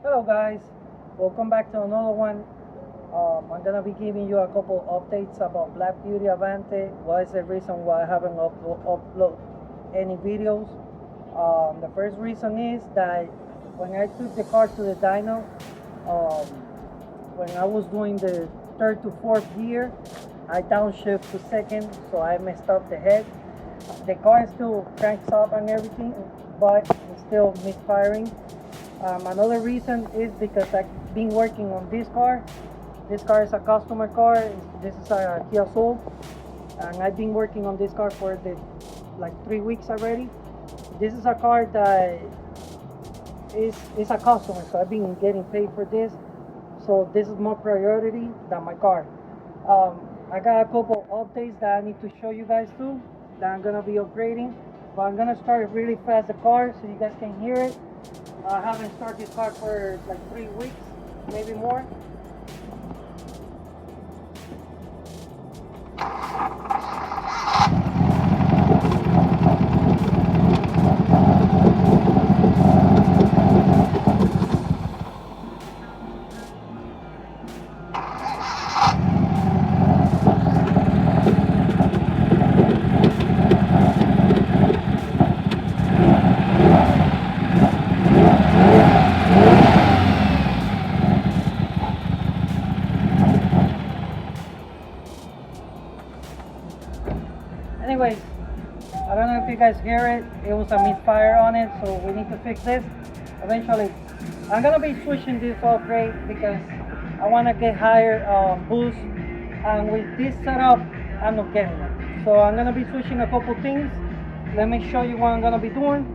Hello guys, welcome back to another one. I'm gonna be giving you a couple updates about BlackBeautyAvante. What is the reason why I haven't upload any videos? The first reason is that when I took the car to the dyno, when I was doing the third to fourth gear, I downshift to second, so I messed up the head. The car still cranks up and everything, but it's still misfiring. Another reason is because I've been working on this car. This car is a customer car. This is a Kia Soul, and I've been working on this car for like 3 weeks already. This is a car that is a customer, so I've been getting paid for this. So this is more priority than my car. I got a couple updates that I need to show you guys too, that I'm gonna be upgrading. But I'm gonna start really fast the car so you guys can hear it. I haven't started this car for like 3 weeks, maybe more. Anyways, I don't know if you guys hear it. It was a misfire on it, so we need to fix this eventually. I'm gonna be switching this upgrade because I want to get higher boost, and with this setup, I'm not getting it. So I'm gonna be switching a couple things. Let me show you what I'm gonna be doing.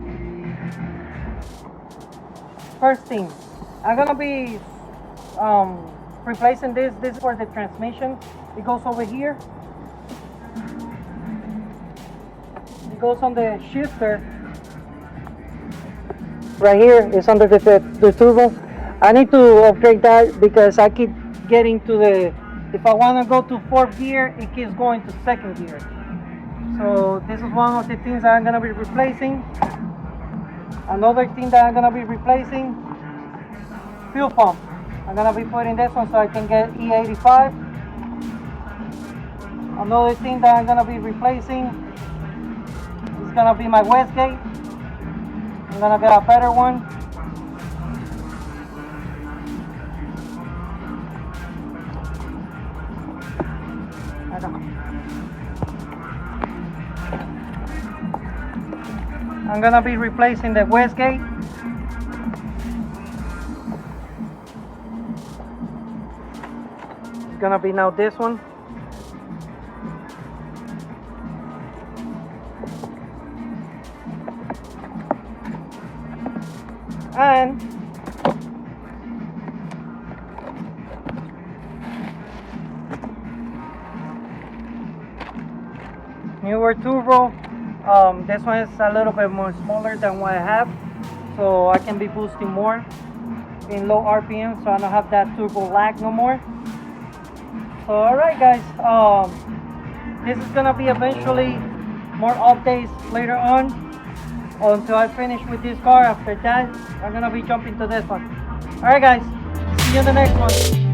First thing, I'm gonna be replacing this. This is for the transmission. It goes over here. Goes on the shifter right here. It's under the turbo. I need to upgrade that because I keep getting to the, if I want to go to fourth gear, it keeps going to second gear. So this is one of the things that I'm going to be replacing. Another thing that I'm going to be replacing, fuel pump. I'm going to be putting this one so I can get E85. Another thing that I'm going to be replacing, it's gonna be my Wastegate. I'm gonna get a better one. I'm gonna be replacing the Wastegate. It's gonna be now this one. And newer turbo. This one is a little bit more smaller than what I have, so I can be boosting more in low RPM, so I don't have that turbo lag no more. So alright guys, this is gonna be eventually more updates later on. Until I finish with this car. After that, I'm gonna be jumping to this one. Alright guys, see you in the next one.